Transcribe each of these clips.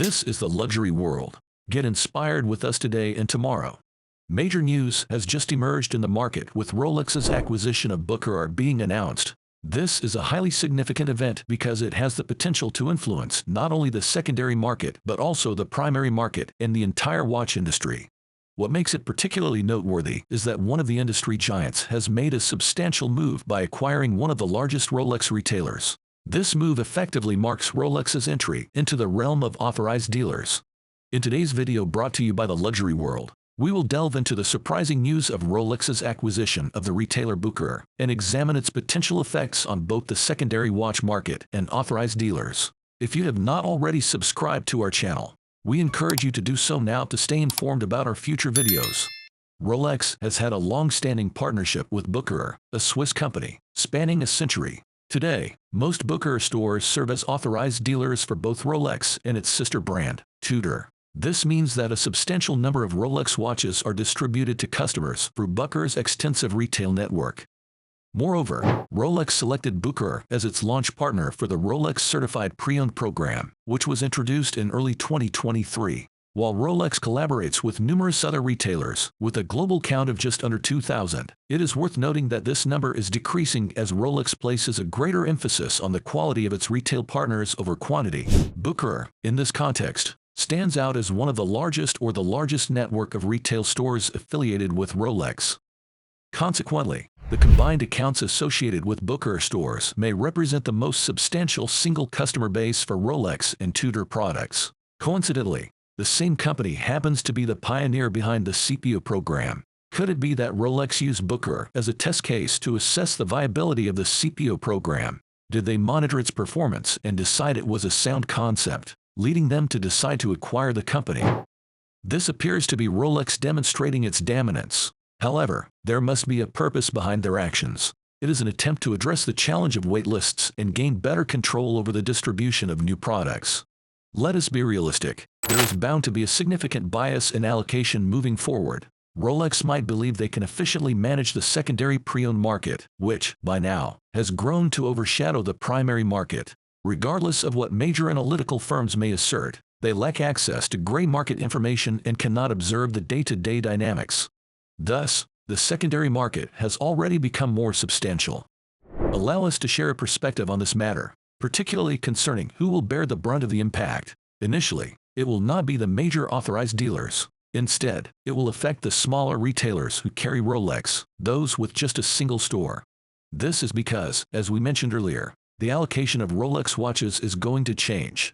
This is the luxury world. Get inspired with us today and tomorrow. Major news has just emerged in the market with Rolex's acquisition of Bucherer being announced. This is a highly significant event because it has the potential to influence not only the secondary market but also the primary market and the entire watch industry. What makes it particularly noteworthy is that one of the industry giants has made a substantial move by acquiring one of the largest Rolex retailers. This move effectively marks Rolex's entry into the realm of authorized dealers. In today's video brought to you by the Luxury World, we will delve into the surprising news of Rolex's acquisition of the retailer Bucherer and examine its potential effects on both the secondary watch market and authorized dealers. If you have not already subscribed to our channel, we encourage you to do so now to stay informed about our future videos. Rolex has had a long-standing partnership with Bucherer, a Swiss company, spanning a century. Today, most Bucherer stores serve as authorized dealers for both Rolex and its sister brand, Tudor. This means that a substantial number of Rolex watches are distributed to customers through Bucherer's extensive retail network. Moreover, Rolex selected Bucherer as its launch partner for the Rolex Certified Pre-Owned program, which was introduced in early 2023. While Rolex collaborates with numerous other retailers, with a global count of just under 2,000, it is worth noting that this number is decreasing as Rolex places a greater emphasis on the quality of its retail partners over quantity. Bucherer, in this context, stands out as one of the largest or the largest network of retail stores affiliated with Rolex. Consequently, the combined accounts associated with Bucherer stores may represent the most substantial single customer base for Rolex and Tudor products. Coincidentally, the same company happens to be the pioneer behind the CPO program. Could it be that Rolex used Bucherer as a test case to assess the viability of the CPO program? Did they monitor its performance and decide it was a sound concept, leading them to decide to acquire the company? This appears to be Rolex demonstrating its dominance. However, there must be a purpose behind their actions. It is an attempt to address the challenge of wait lists and gain better control over the distribution of new products. Let us be realistic. There is bound to be a significant bias in allocation moving forward. Rolex might believe they can efficiently manage the secondary pre-owned market, which, by now, has grown to overshadow the primary market. Regardless of what major analytical firms may assert, they lack access to gray market information and cannot observe the day-to-day dynamics. Thus, the secondary market has already become more substantial. Allow us to share a perspective on this matter, particularly concerning who will bear the brunt of the impact. Initially, it will not be the major authorized dealers. Instead, it will affect the smaller retailers who carry Rolex, those with just a single store. This is because, as we mentioned earlier, the allocation of Rolex watches is going to change.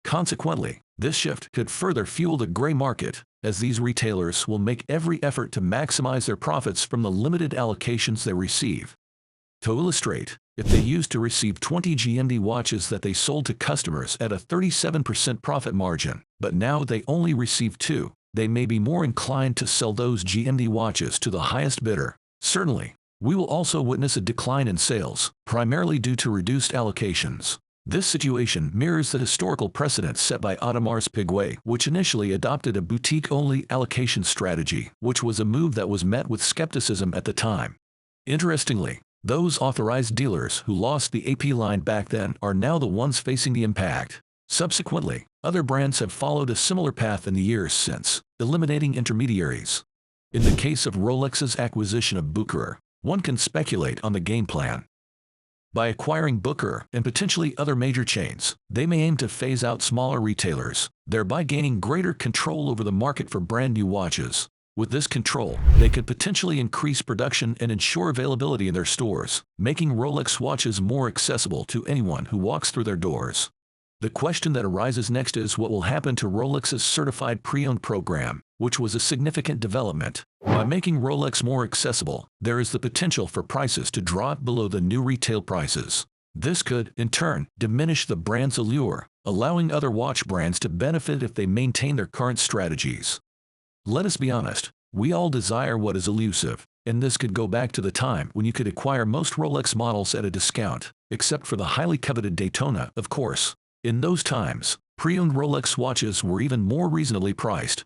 Consequently, this shift could further fuel the gray market, as these retailers will make every effort to maximize their profits from the limited allocations they receive. To illustrate, if they used to receive 20 GMT watches that they sold to customers at a 37% profit margin, but now they only receive 2, they may be more inclined to sell those GMT watches to the highest bidder. Certainly, we will also witness a decline in sales, primarily due to reduced allocations. This situation mirrors the historical precedent set by Audemars Piguet, which initially adopted a boutique-only allocation strategy, which was a move that was met with skepticism at the time. Interestingly, those authorized dealers who lost the AP line back then are now the ones facing the impact. Subsequently, other brands have followed a similar path in the years since, eliminating intermediaries. In the case of Rolex's acquisition of Bucherer, one can speculate on the game plan. By acquiring Bucherer and potentially other major chains, they may aim to phase out smaller retailers, thereby gaining greater control over the market for brand new watches. With this control, they could potentially increase production and ensure availability in their stores, making Rolex watches more accessible to anyone who walks through their doors. The question that arises next is what will happen to Rolex's certified pre-owned program, which was a significant development. By making Rolex more accessible, there is the potential for prices to drop below the new retail prices. This could, in turn, diminish the brand's allure, allowing other watch brands to benefit if they maintain their current strategies. Let us be honest, we all desire what is elusive, and this could go back to the time when you could acquire most Rolex models at a discount, except for the highly coveted Daytona, of course. In those times, pre-owned Rolex watches were even more reasonably priced.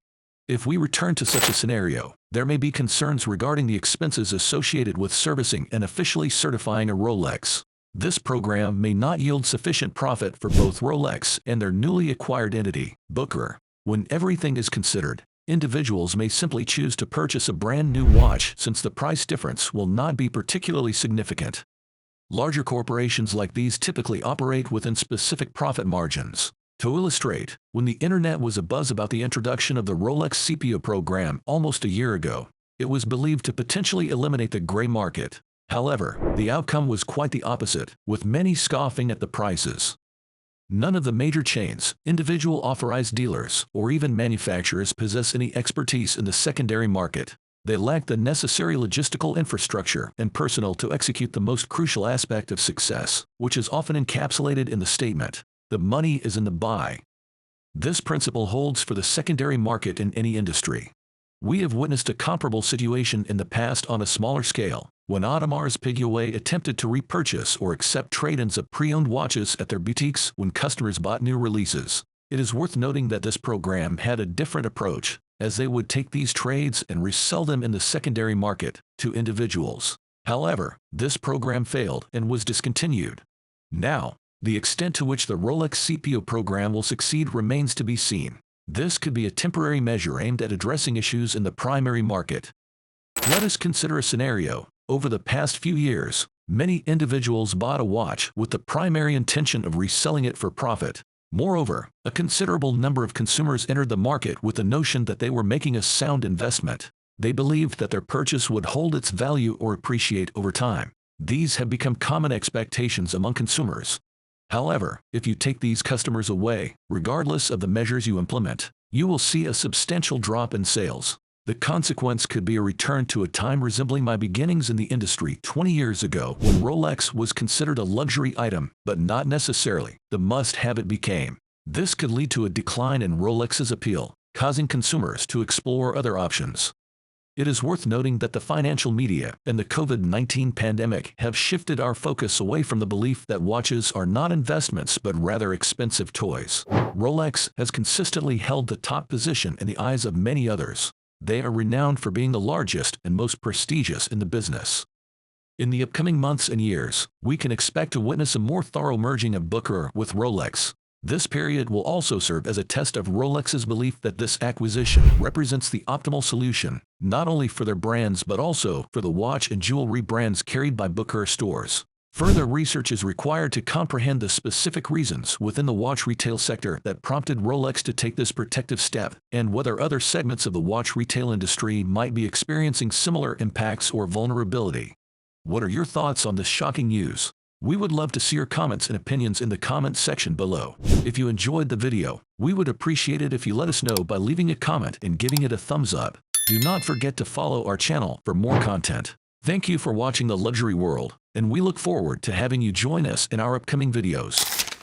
If we return to such a scenario, there may be concerns regarding the expenses associated with servicing and officially certifying a Rolex. This program may not yield sufficient profit for both Rolex and their newly acquired entity, Bucherer. When everything is considered, individuals may simply choose to purchase a brand new watch since the price difference will not be particularly significant. Larger corporations like these typically operate within specific profit margins. To illustrate, when the internet was abuzz about the introduction of the Rolex CPO program almost a year ago, it was believed to potentially eliminate the gray market. However, the outcome was quite the opposite, with many scoffing at the prices. None of the major chains, individual authorized dealers, or even manufacturers possess any expertise in the secondary market. They lack the necessary logistical infrastructure and personnel to execute the most crucial aspect of success, which is often encapsulated in the statement, "The money is in the buy." This principle holds for the secondary market in any industry. We have witnessed a comparable situation in the past on a smaller scale, when Audemars Piguet attempted to repurchase or accept trade-ins of pre-owned watches at their boutiques when customers bought new releases. It is worth noting that this program had a different approach, as they would take these trades and resell them in the secondary market to individuals. However, this program failed and was discontinued. Now, the extent to which the Rolex CPO program will succeed remains to be seen. This could be a temporary measure aimed at addressing issues in the primary market. Let us consider a scenario. Over the past few years, many individuals bought a watch with the primary intention of reselling it for profit. Moreover, a considerable number of consumers entered the market with the notion that they were making a sound investment. They believed that their purchase would hold its value or appreciate over time. These have become common expectations among consumers. However, if you take these customers away, regardless of the measures you implement, you will see a substantial drop in sales. The consequence could be a return to a time resembling my beginnings in the industry 20 years ago, when Rolex was considered a luxury item, but not necessarily the must-have it became. This could lead to a decline in Rolex's appeal, causing consumers to explore other options. It is worth noting that the financial media and the COVID-19 pandemic have shifted our focus away from the belief that watches are not investments but rather expensive toys. Rolex has consistently held the top position in the eyes of many others. They are renowned for being the largest and most prestigious in the business. In the upcoming months and years, we can expect to witness a more thorough merging of Bucherer with Rolex. This period will also serve as a test of Rolex's belief that this acquisition represents the optimal solution, not only for their brands but also for the watch and jewelry brands carried by Bucherer stores. Further research is required to comprehend the specific reasons within the watch retail sector that prompted Rolex to take this protective step, and whether other segments of the watch retail industry might be experiencing similar impacts or vulnerability. What are your thoughts on this shocking news? We would love to see your comments and opinions in the comments section below. If you enjoyed the video, we would appreciate it if you let us know by leaving a comment and giving it a thumbs up. Do not forget to follow our channel for more content. Thank you for watching The Luxury World, and we look forward to having you join us in our upcoming videos.